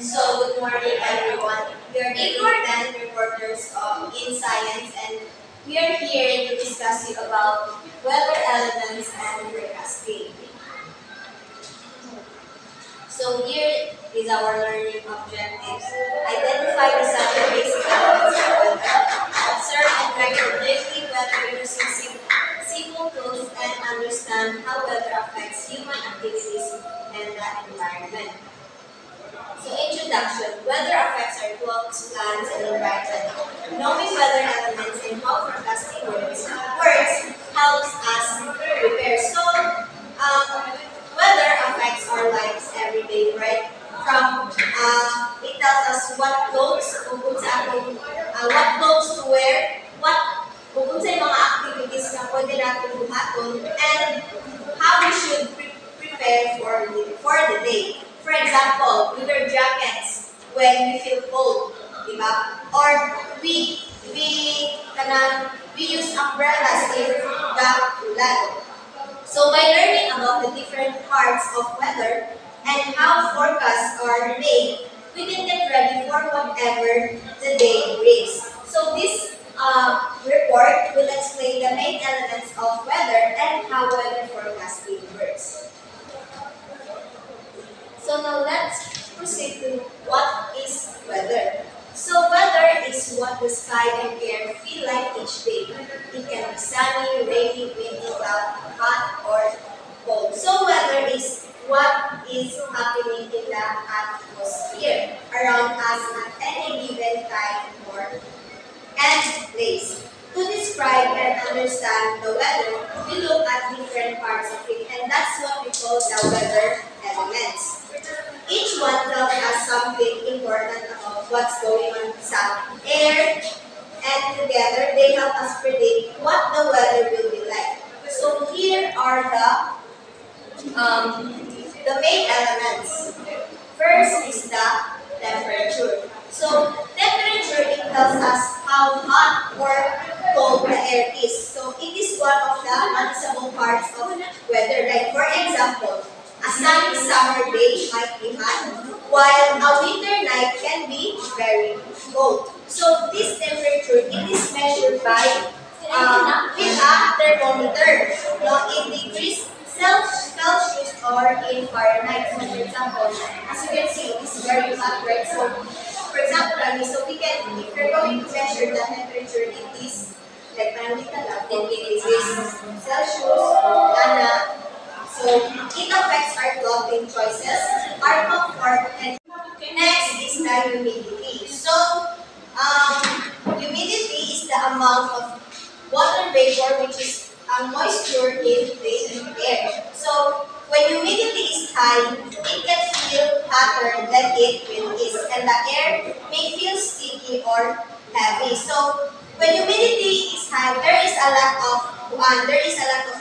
So, good morning everyone. We are the Grade 10 reporters in science, and we are here to discuss you about weather elements and forecasting. So here is our learning objectives. Identify the 7 basic elements of weather. Observe and record daily weather using simple tools, and understand how weather affects human activities and the environment. So introduction. Weather affects our clothes, plants, and environment. Knowing weather elements and how forecasting works helps us prepare. So weather affects our lives every day, right? From it tells us what clothes, what clothes to wear, kung sa mga activities na pwede natin buhaton, and how we should prepare for the day. For example, we wear jackets when we feel cold, di ba? Or we we use umbrellas if the ulan. So by learning about the different parts of weather and how forecasts are made, we can get ready for whatever the day brings. So this report will explain the main elements of weather and how weather forecasting works. So now let's proceed to what is weather. So weather is what the sky and air feel like each day. It can be sunny, rainy, windy, cloudy, hot, or cold. So weather is what is happening in the atmosphere around us at any given time or and place. To describe and understand the weather, we look at different parts of it, and that's what we call the weather elements. Each one tells us something important about what's going on sa air, and together they help us predict what the weather will be like. So here are the main elements. First is the temperature. So temperature, it tells us how hot or cold the air is. So it is one of the noticeable parts of weather. Like for example, a sunny summer day might be hot, while a winter night can be very cold. So this temperature, it is measured by with a thermometer, in degrees Celsius or in Fahrenheit. So for example, as you can see, it is very hot, right? So for example, so we can, if we're going to measure the temperature, it is like in degrees Celsius, so it affects our clothing choices, our comfort, and next is the humidity. So humidity is the amount of water vapor, which is moisture in the air. So when humidity is high, it can feel hotter than it really is, and the air may feel sticky or heavy. So when humidity is high, there is a lack of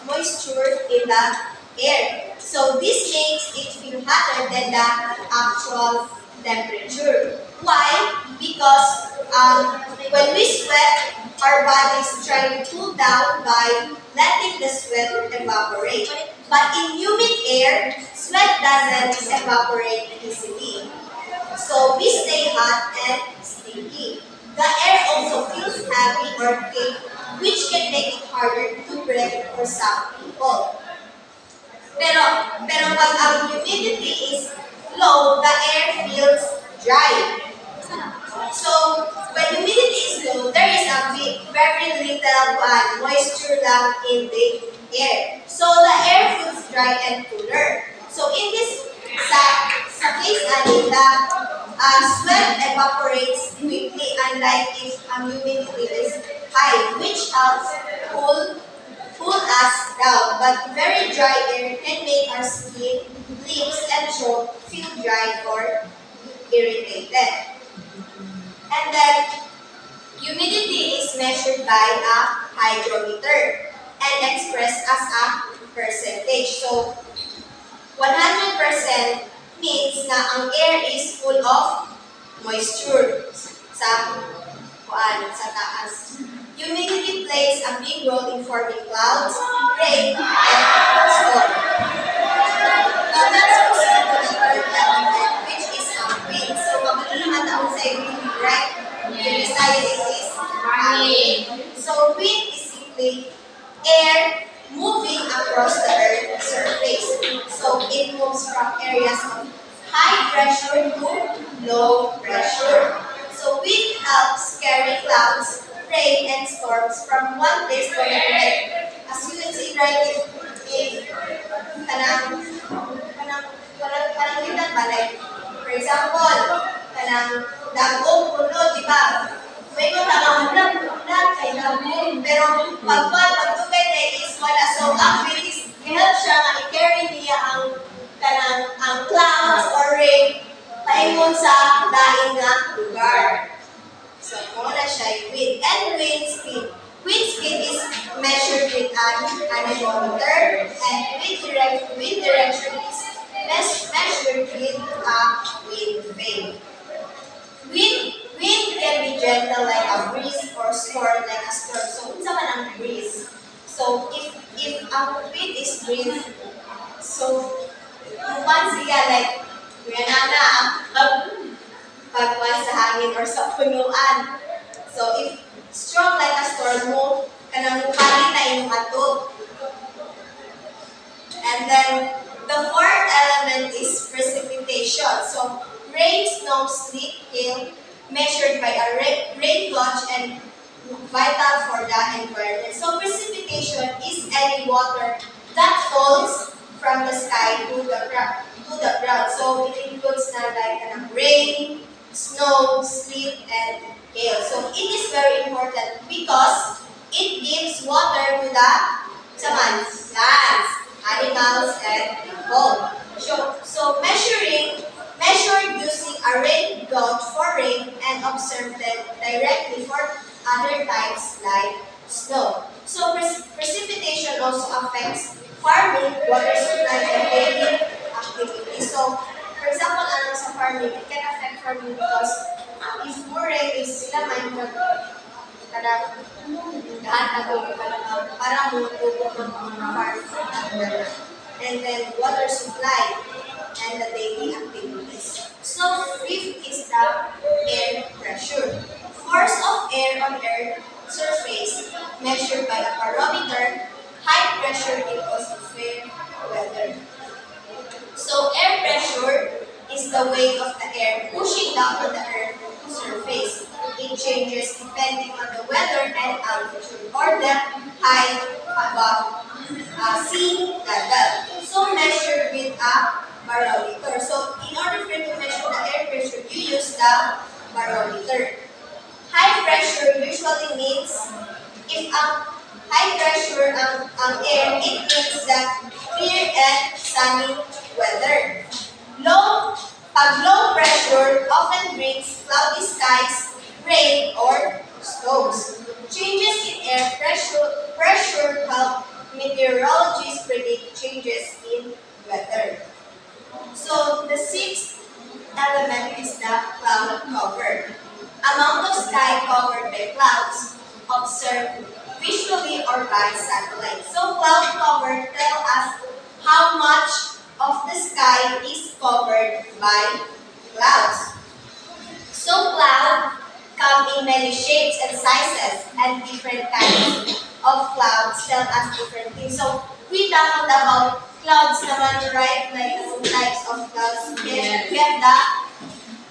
moisture in the air. So this makes it feel hotter than the actual temperature. Why? Because when we sweat, our bodies try to cool down by letting the sweat evaporate. But in humid air, sweat doesn't evaporate easily. So we stay hot and sticky. The air also feels heavy or thick, which can make it harder to breathe for some people. Pero pag ang humidity is low, the air feels dry. So when humidity is low, there is very little moisture lang in the air. So the air feels dry and cooler. So in this sa case ani, the sweat evaporates quickly, unlike if humidity is high, which helps cool us down. But very dry air can make our skin, lips, and throat feel dry or irritated. And then humidity is measured by a hygrometer and expressed as a percentage. So 100% means na ang air is full of moisture sa taas. Humidity plays a big role in forming clouds, rain, and storm. Now let's proceed to the third element, which is wind. So pressure to low pressure. So wind helps carry clouds, rain, and storms from one place to another. As you can see, right, if kanang kanang kita ba, like, for example, kanang dagong puno, di ba? May mga tangang kay dagong, pero pagtugay na is wala. So, ang wind is, help siya nga i-carry niya ang clouds or rain paingon sa lain nga lugar. So, muna siya yung wind. And wind speed. Wind speed is measured with an anemometer, and wind direction is measured with a wind vane. Wind can be gentle like a breeze or storm like a storm. So, unsa man ang breeze? So, if ang wind is breeze, so, once siya like, pagwan sa hangin or sa punuan. So, if strong like a storm mo, kanang mupali na yung ato. And then, the fourth element is precipitation. So, rain, snow, sleet, hail, measured by a rain gauge and vital for the environment. So, precipitation is any water that falls from the sky to the ground. So, it includes na like rain, snow, sleet, and hail. So, it is very important because it gives water to the plants, animals, and people. So measured using a rain gauge for rain and observed directly for other types like snow. So precipitation also affects farming, water supply, and daily activity. So, for example, sa farming, it can affect farming because if more rain is sila man kada lahat na para mo tubo ng mga farm. And then water supply and the daily activities. So, fifth is the air pressure. Force of air on Earth's surface measured by a barometer. High pressure equals to fair weather. So, air pressure is the weight of the air pushing down on the Earth's surface. It changes depending on the weather and altitude or the height above sea level. So, measured with a barometer. So, in order for you to measure the air pressure, you use the barometer. High pressure usually means if high pressure ang air, it means that clear and sunny weather. Pag low pressure often brings cloudy skies, rain, or storms. Changes in air pressure help meteorologists predict changes in weather. So, the sixth element is the cloud cover. Amount of sky covered by clouds observed visually or by satellite. So, cloud cover tells us how much of the sky is covered by clouds. So, clouds come in many shapes and sizes, and different kinds of clouds tell us different things. So, we talked about clouds naman, right? Like types of clouds. We have the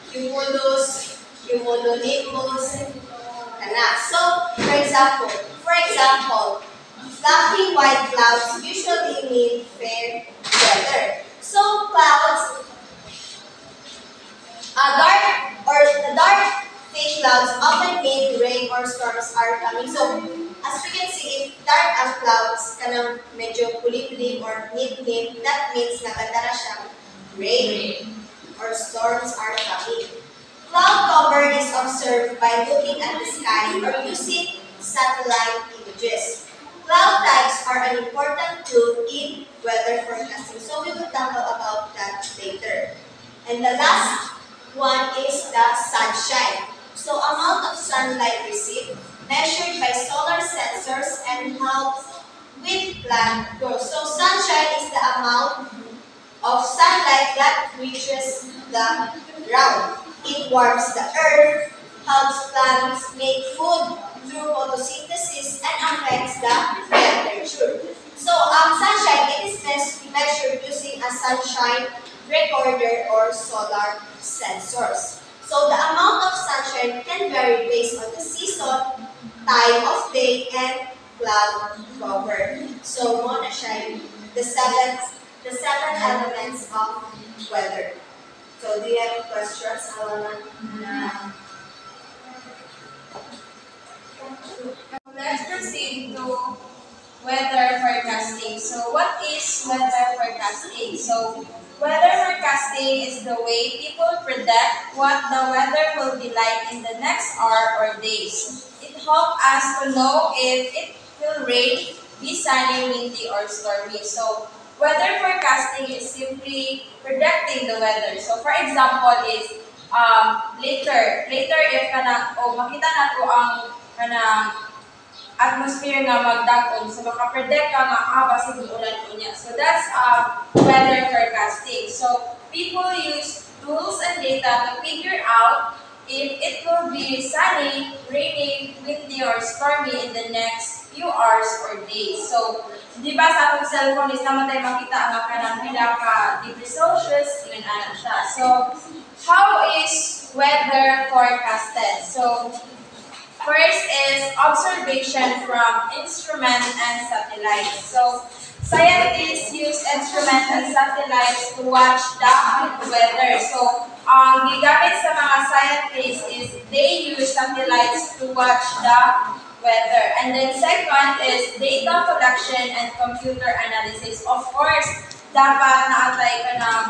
cumulus, cumulonimbus, so, for example, fluffy white clouds usually mean fair weather. So, clouds, the dark thick clouds often mean rain or storms are coming. So, as we can see, if dark ang clouds, kanang medyo kulimlim or nip-nip, that means nakatara siyang rain or storms are coming. Cloud cover is observed by looking at the sky or using satellite images. Cloud types are an important tool in weather forecasting. So we will talk about that later. And the last one is the sunshine. So amount of sunlight received, measured by solar sensors and helps with plant growth. So sunshine is the amount of sunlight that reaches the ground. It warms the earth, helps plants make food through photosynthesis, and affects the temperature. So, sunshine, it is measured using a sunshine recorder, or solar sensors. So the amount of sunshine can vary based on the season, time of day, and cloud cover. So muna siya the seven elements of weather. So do you have questions, Alana? Yeah. Let's proceed to weather forecasting. So what is weather forecasting? So weather forecasting is the way people predict what the weather will be like in the next hour or days. It helps us to know if it will rain, be sunny, windy, or stormy. So weather forecasting is simply predicting the weather. So for example is later if kana o makita nato ang kanang atmosphere nga magdakon, so makapredict ka nga basig ulan unya. So that's weather forecasting. So people use tools and data to figure out if it will be sunny, raining, windy, or stormy in the next few hours or days. So di ba sa atong cellphone is naman tayo makita ang kanang pila ka degree Celsius, yun ana siya. So how is weather forecasted? So first is observation from instruments and satellites. So scientists use instruments and satellites to watch the weather. So ang gigamit sa mga scientists is they use satellites to watch the weather. And then second is data collection and computer analysis. Of course, dapat naatay ka ng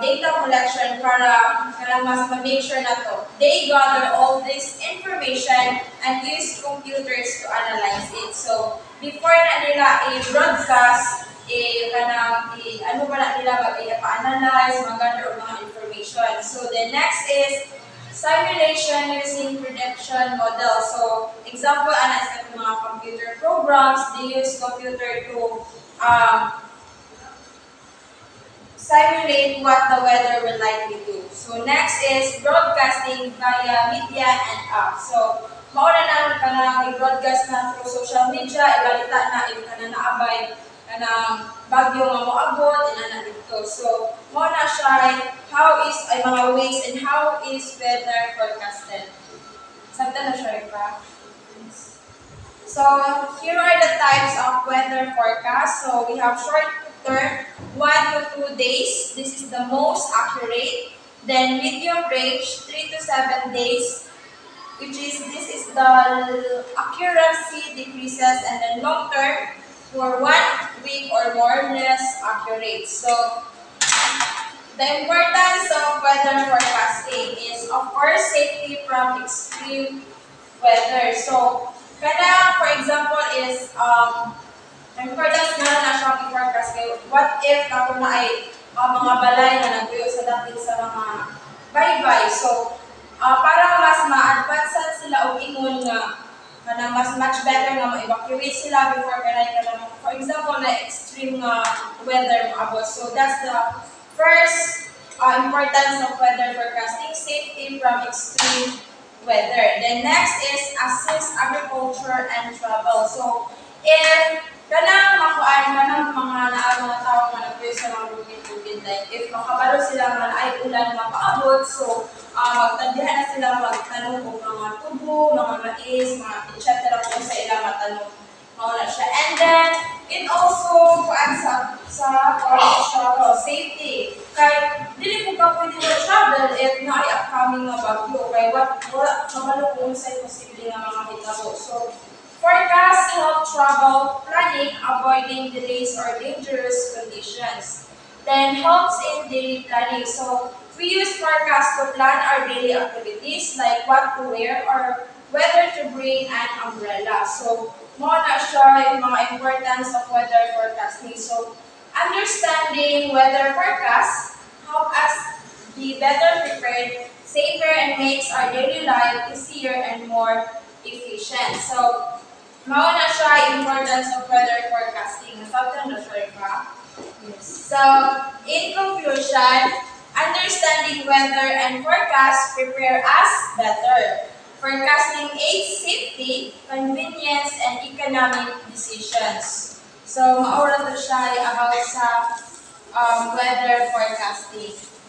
data collection para mas ma-make sure na to. They gather all this information and use computers to analyze it. So, before na nila i-broadcast, ano ba na nila mag-i-analyze, mag-gather mga information. So, the next is simulation using prediction model. So, example, ana sa mga computer programs, they use computer to simulate what the weather will likely do. So next is broadcasting via media and apps. So mauna na kanang i-broadcast na through social media, ibalita na if kana naabay kanang bagyo nga moabot ina na dito. So mauna siya how is ay mga ways and how is weather forecasted. Sabta na siya pa. So here are the types of weather forecast. So we have short term, 1 to 2 days. This is the most accurate. Then medium range, 3 to 7 days, which is this is the accuracy decreases, and then long term for 1 week or more less accurate. So the importance of weather forecasting is of course safety from extreme weather. So kana for example is importance na siyang i-forecast kayo. What if ako na ay mga balay na nagtuyo sa dating sa mga baybay. So, para mas ma-advance sila o ingon nga na mas much better nga ma-evacuate sila before kanay ka naman. For example, na extreme weather maabot. So, that's the first importance of weather forecasting, safety from extreme weather. Then next is assist agriculture and travel. So, if kanang mga tao nga nagpuyo sa mga bukid-bukid, like if makabalo sila nga ay ulan mapaabot, so magtandihan na sila magtanong o mga tubo, mga mais, mga etc. kung sa ilang matanong. Mauna siya. And then, it also sa travel, safety. Kaya, dili po ka pwede na travel if na ay upcoming na bagyo. Kaya, wala kabalo kung sa'yo posible nga mga hitabo. So, forecast help travel planning, avoiding delays or dangerous conditions. Then helps in daily planning. So we use forecast to plan our daily activities like what to wear or whether to bring an umbrella. So more na siya yung mga importance of weather forecasting. So understanding weather forecast help us be better prepared, safer, and makes our daily life easier and more efficient. So mauna siya importance of weather forecasting. Nasabtan na siya pa. Yes. So, in conclusion, understanding weather and forecast prepare us better. Forecasting aids safety, convenience, and economic decisions. So, maura to siya about sa weather forecasting.